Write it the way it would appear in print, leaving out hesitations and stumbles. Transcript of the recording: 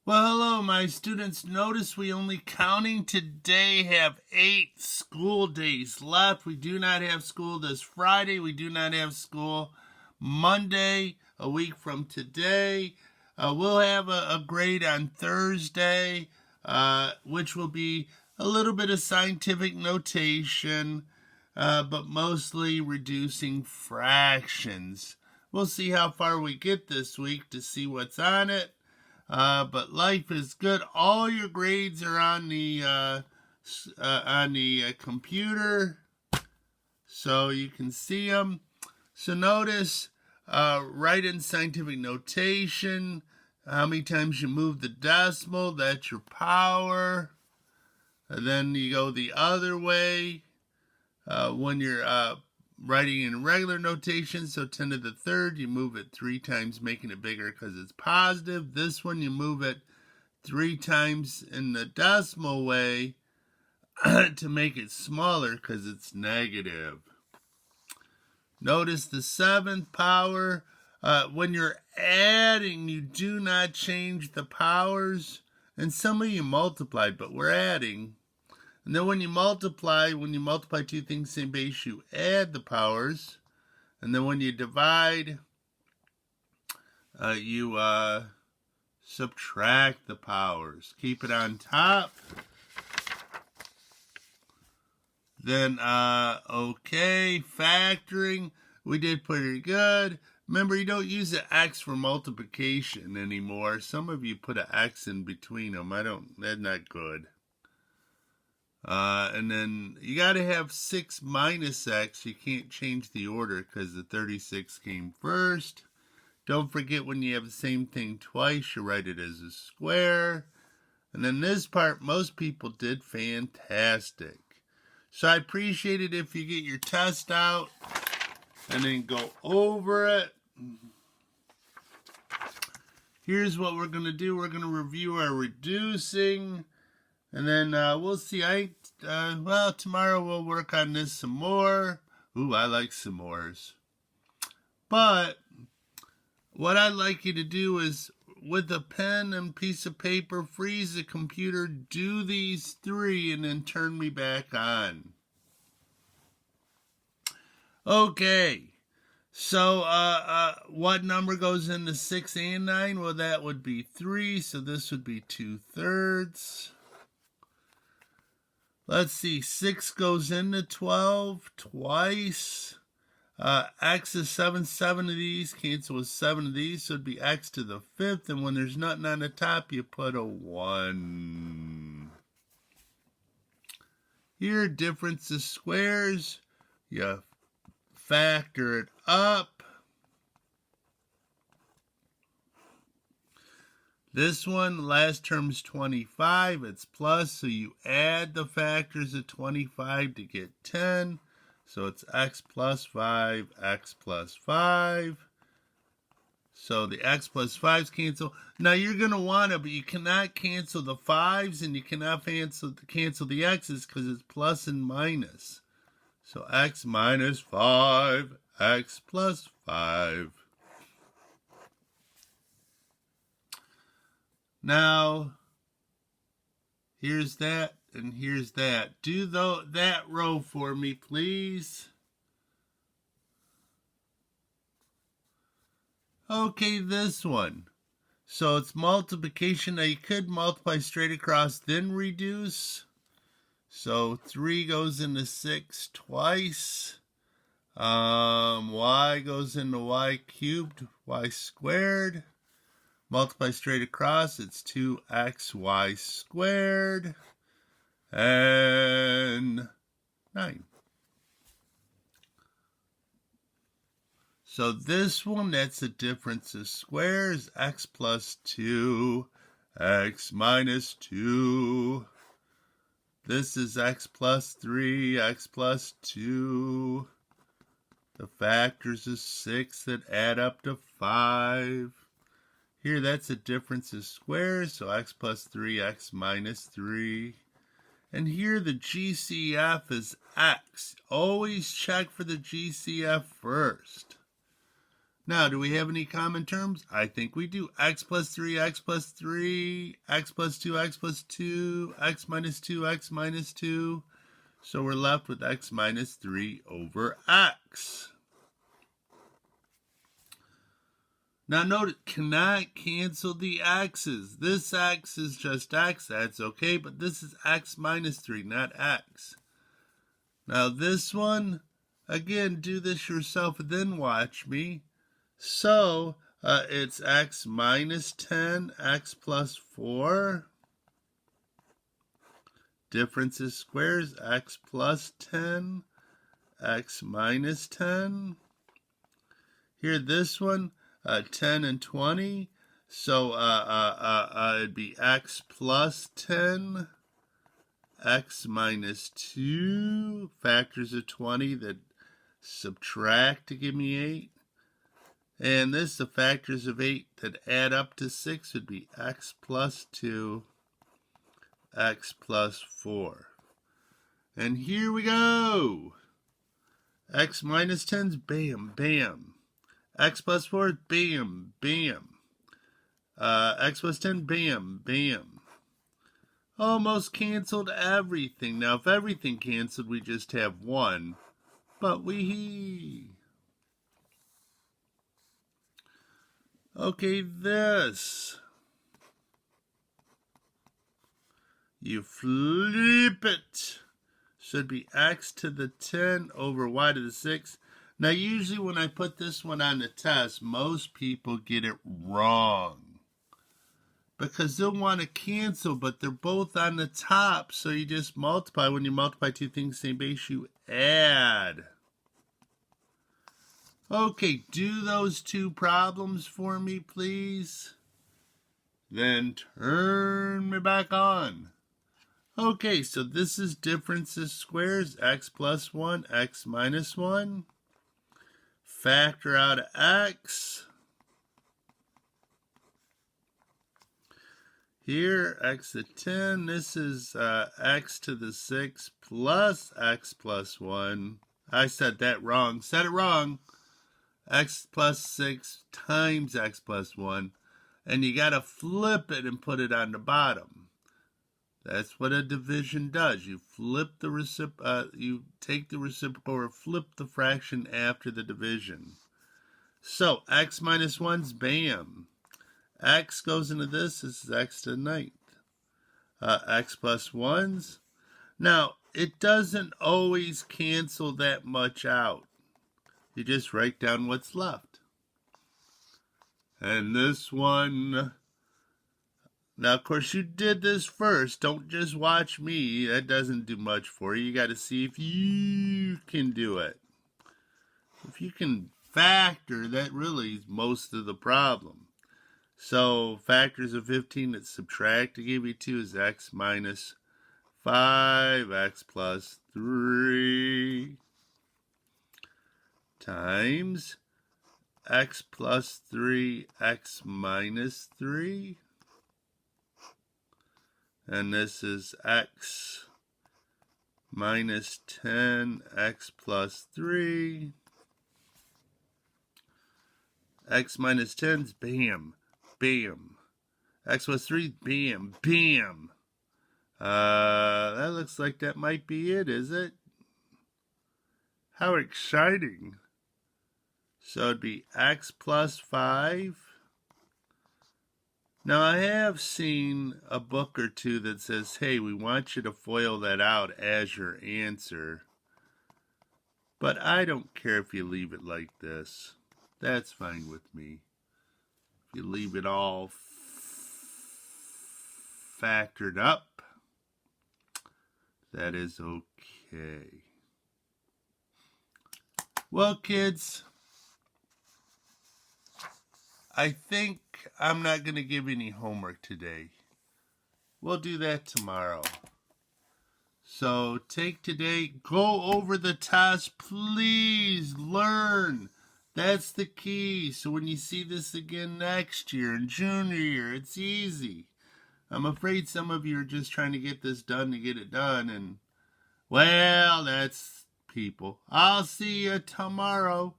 Well, hello, my students. Notice we only counting today have 8 school days left. We do not have school this Friday. We do not have school Monday, a week from today. We'll have a grade on Thursday, which will be a little bit of scientific notation, but mostly reducing fractions. We'll see how far we get this week to see what's on it. But life is good. All your grades are on the computer, so you can see them. So notice, write in scientific notation how many times you move the decimal. That's your power. And then you go the other way when you're writing in regular notation, so 10 to the third, you move it 3 times, making it bigger because it's positive. This one, you move it 3 times in the decimal way to make it smaller because it's negative. Notice the 7th power. When you're adding, you do not change the powers. And some of you multiplied, but we're adding. And then when you multiply 2 things same base, you add the powers. And then when you divide, you subtract the powers. Keep it on top. Then, okay, factoring. We did pretty good. Remember, you don't use an X for multiplication anymore. Some of you put an X in between them. That's not good. And then you got to have 6 minus X. You can't change the order because the 36 came first. Don't forget when you have the same thing twice, you write it as a square. And then this part, most people did fantastic. So I appreciate it if you get your test out and then go over it. Here's what we're going to do. We're going to review our reducing. And then we'll see. Tomorrow we'll work on this some more. Ooh, I like s'mores. But what I'd like you to do is, with a pen and piece of paper, freeze the computer, do these 3, and then turn me back on. Okay. So, what number goes into 6 and 9? Well, that would be 3, so this would be 2/3. Let's see, 6 goes into 12 twice. X is 7 of these, cancel with 7 of these, so it'd be X to the 5th, and when there's nothing on the top, you put a 1. Here, difference of squares, you factor it up. This one, last term's 25, it's plus, so you add the factors of 25 to get 10. So it's x plus 5, x plus 5. So the x plus 5s cancel. Now you're going to want to, but you cannot cancel the 5s and you cannot cancel the x's because it's plus and minus. So x minus 5, x plus 5. Now, here's that and here's that. Do that row for me, please. Okay, this one. So it's multiplication. Now you could multiply straight across, then reduce. So 3 goes into 6 twice. Y goes into y cubed, y squared. Multiply straight across, it's 2xy squared, and 9. So this one, that's the difference of squares, x plus 2, x minus 2. This is x plus 3, x plus 2. The factors of 6 that add up to 5. Here, that's the difference of squares, so x plus 3, x minus 3. And here the GCF is x. Always check for the GCF first. Now, do we have any common terms? I think we do. X plus 3, x plus 3, x plus 2, x plus 2, x minus 2, x minus 2. So we're left with x minus 3 over x. Now note, it cannot cancel the x's. This x is just x, that's okay, but this is x minus 3, not x. Now this one, again, do this yourself and then watch me. So it's x minus 10, x plus 4. Difference is squares, x plus 10, x minus 10. Here, this one, 10 and 20, so it'd be x plus 10, x minus 2, factors of 20 that subtract to give me 8. And this, the factors of 8 that add up to 6 would be x plus 2, x plus 4. And here we go. X minus 10's bam, bam. X plus 4 is bam, bam. X plus 10, bam, bam. Almost canceled everything. Now, if everything canceled, we just have 1. But okay, this. You flip it. Should be x to the 10 over y to the 6. Now, usually when I put this one on the test, most people get it wrong. Because they'll want to cancel, but they're both on the top, so you just multiply. When you multiply two things same base, you add. Okay, do those two problems for me, please. Then turn me back on. Okay, so this is differences squares, x plus 1, x minus 1. Factor out of x. Here, x to 10, this is x to the 6 plus x plus 1. I said that wrong. Said it wrong. X plus 6 times x plus 1. And you got to flip it and put it on the bottom. That's what a division does. You flip the you take the reciprocal or flip the fraction after the division. So x minus 1's bam. X goes into this is x to the 9th. X plus 1's. Now, it doesn't always cancel that much out. You just write down what's left. And this one... Now, of course, you did this first. Don't just watch me. That doesn't do much for you. You got to see if you can do it. If you can factor, that really is most of the problem. So, factors of 15 that subtract to give you 2 is x minus 5, x plus 3, times x plus 3, x minus 3. And this is x minus 10, x plus 3. X minus 10's bam, bam. X plus 3, bam, bam. That looks like that might be it, is it? How exciting. So it'd be x plus 5. Now, I have seen a book or two that says, hey, we want you to FOIL that out as your answer. But I don't care if you leave it like this. That's fine with me. If you leave it all factored up, that is okay. Well, kids, I think I'm not going to give any homework today. We'll do that tomorrow. So take today, go over the test, please learn. That's the key. So when you see this again next year in junior year, it's easy. I'm afraid some of you are just trying to get this done to get it done. And, well, that's people. I'll see you tomorrow.